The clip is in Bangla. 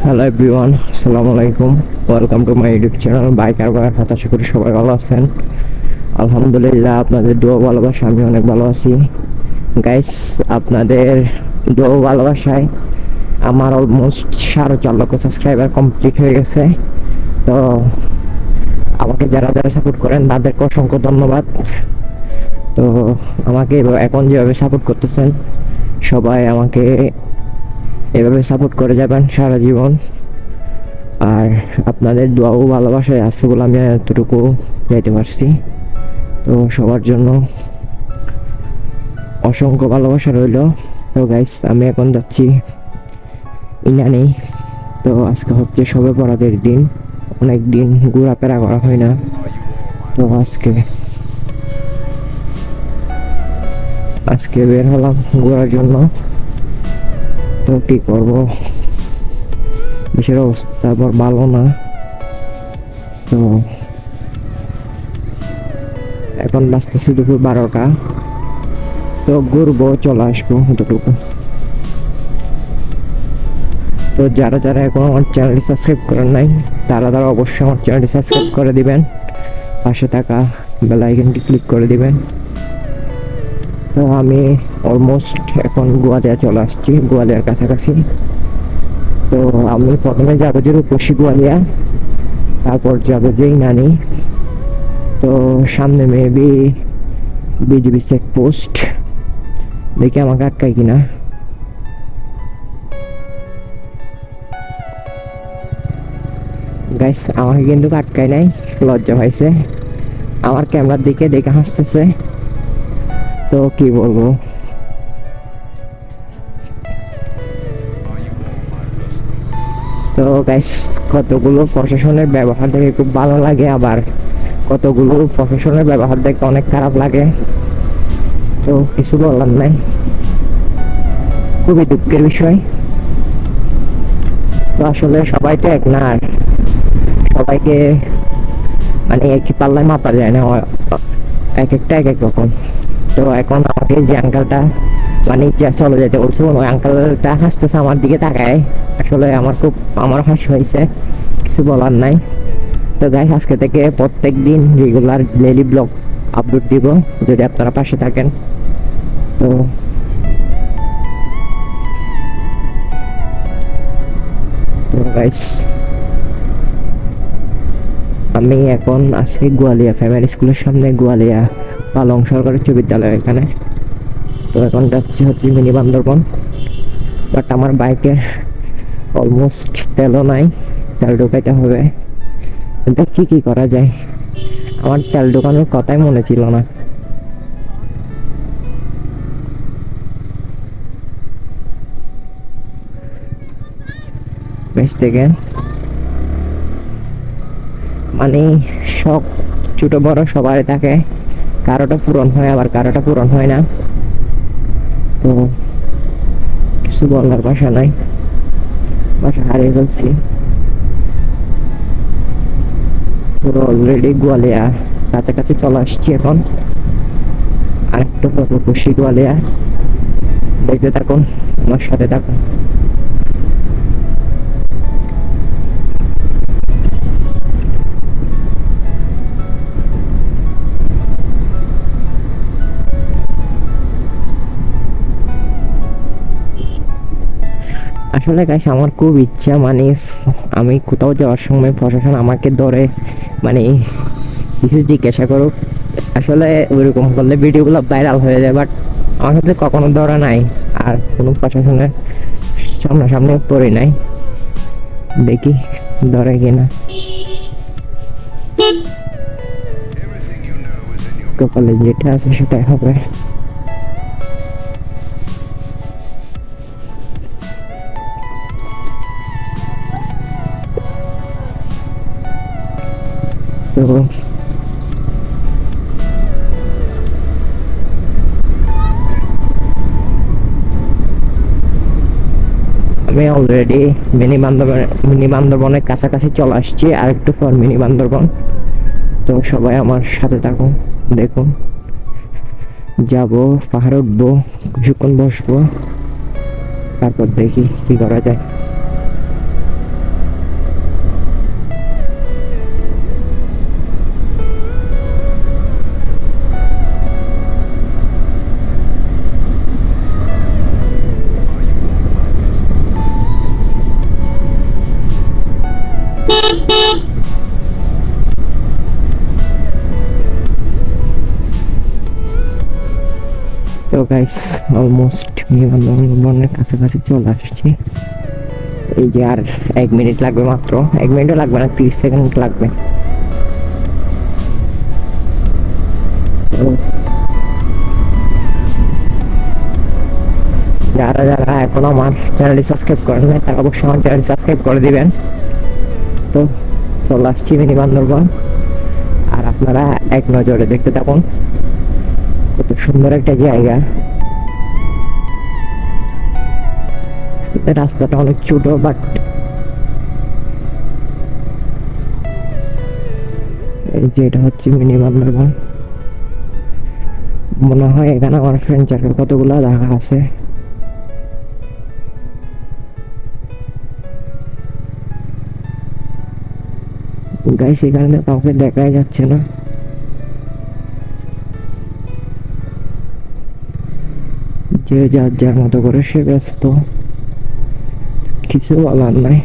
হ্যালো এভরিওয়ান, আসসালামু আলাইকুম। Welcome to my YouTube channel biker buyer. আশা করি সবাই ভালো আছেন। আলহামদুলিল্লাহ, আপনাদের দোয়া ভালোবাসা আমি অনেক ভালো আছি গাইস। আপনাদের দোয়া ভালোবাসায় আমার অলমোস্ট 4.5 লক্ষ সাবস্ক্রাইবার কমপ্লিট হয়ে গেছে। তো আমাকে যারা যারা সাপোর্ট করেন তাদেরকে অসংখ্য ধন্যবাদ। তো আমাকে এখন যেভাবে সাপোর্ট করতেছেন, সবাই আমাকে এভাবে সাপোর্ট করে যাবেন সারা জীবন। আর আপনাদের দোয়া ও ভালোবাসায় আছে বলে আমি এতটুকু যাইতে পারছি। তো সবার জন্য অসংখ্য ভালোবাসা রইল। তো গাইস, আমি এখন যাচ্ছি ইনানি। তো আজকে হচ্ছে সবে বরাতের দিন, অনেক দিন ঘোরাফেরা করা হয় না। তো আজকে বের হলাম ঘোরার জন্য। তো কি করব, দেশের অবস্থা আবার ভালো না। তো এখন বাজতেছে দুপুর 12টা। তো ঘুরবো, চলে আসবো এতটুকু। তো যারা যারা এখন আমার চ্যানেলটি সাবস্ক্রাইব করেন নাই, তারা অবশ্যই আমার চ্যানেলটি সাবস্ক্রাইব করে দিবেন, পাশে থাকা বেল আইকনটি ক্লিক করে দিবেন। তো আমি অলমোস্ট এখন গোয়ালিয়া চলে আসছি, গোয়ালিয়ার কাছাকাছি। তো আমি প্রথমে যাবো যে রূপসী গোয়ালিয়া, তারপর যাবো যে ইনানি। তো সামনে মেবি বিজিবি চেকপোস্ট, দেখি আমাকে আটকায় কিনা। গাইস, আমাকে কিন্তু আটকায় নাই, লজ্জা পাইছে, আমার ক্যামেরার দিকে দেখে হাসতেছে। তো কি বলবো, তো গাইস কতগুলো প্রশাসনের ব্যবহার দেখে খুব ভালো লাগে, আবার কতগুলো প্রশাসনের ব্যবহার দেখে অনেক খারাপ লাগে। তো কিছু বলার নাই, খুবই দুঃখের বিষয়। তো আসলে সবাই তো এক না, আর সবাইকে মানে একই পাল্লায় মাপা যায় না, এক একটা এক এক রকম। তো এখন আমাকে যে আঙ্কালটা মানে ইচ্ছা চলে যেতে বলছে, ওই আঙ্কালটা হাসতেছে আমার দিকে তাকায়। আসলে আমার হাসি হয়েছে, কিছু বলার নাই। তো গাইস, আজকে থেকে প্রত্যেক দিন রেগুলার ডেইলি ব্লগ আপলোড দিব, যদি আপনারা পাশে থাকেন। তো গাইস, আমি এখন আছি গোয়ালিয়া ফ্যামিলি স্কুলের সামনে, গোয়ালিয়া পালং সরকারি উচ্চ বিদ্যালয় এখানে। তো এখন যাচ্ছি হচ্ছে মিনি বান্দরবন, বাট আমার বাইকে অলমোস্ট তেলও নাই, তেল ঢোকাইতে হবে। দেখি কি করা যায়, আমার তেল ঢোকানোর কথাই মনে ছিল না। বেশ থেকে মানে শখ ছোট বড় সবারই থাকে, কারোটা পূরণ হয় আবার কারোটা পূরণ হয় না। তো কিছু বলার ভাষা নাই, ভাষা হারিয়ে ফেলছি। তো অলরেডি গোয়ালিয়া কাছাকাছি চলে আসছি এখন, আরেকটু খুশি গোয়ালিয়া। দেখতে থাকুন, আমার সাথে থাকুন। আসলে গাইস, আমার খুব ইচ্ছা মানে আমি কোথাও যাওয়ার সময় প্রশাসন আমাকে ধরে মানে কিছু জিজ্ঞাসা করুক। আসলে ওইরকম করলে ভিডিওগুলো ভাইরাল হয়ে যায়, বাট আমার কাছে কখনো ধরা নাই, আর কোনো প্রশাসনের সামনাসামনি পড়ে নাই। দেখি ধরে কিনা, কপালে যেটা আছে সেটাই হবে। তো আমি অলরেডি মিনি বান্দরবনের কাছাকাছি চলে আসছি, আর একটু পর মিনি বান্দরবন। তো সবাই আমার সাথে থাকুন, দেখুন। যাবো, পাহাড়ে উঠবো, কিছুক্ষণ বসবো, তারপর দেখি কি করা যায়। তো গাইস অলমোস্ট বিমানবন্দরের কাছাকাছি চলে আসছি। এই যে আর 1 মিনিট লাগবে, মাত্র 1 মিনিটও লাগবে না, 30 সেকেন্ড লাগবে। তো যারা যারা এখন আমার চ্যানেলটি সাবস্ক্রাইব করেন নাই তারা অবশ্যই আমার চ্যানেলটি সাবস্ক্রাইব করে দিবেন। তো চলে আসছি মিনি বান্দরবান, আর আপনারা এক নজরে দেখতে থাকুন। কত সুন্দর একটা জায়গা। রাস্তাটা অনেক ছোট, বাট এই যে এটা হচ্ছে মিনি বান্দরবান। মনে হয় এখানে আমার ফ্রেন্ড সার্কেল কতগুলো দেখা আছে। গাইস এখানে কাউকে দেখাই যাচ্ছে না। যে যার যার মতো করে সে ব্যস্ত, কিছু বলার নাই।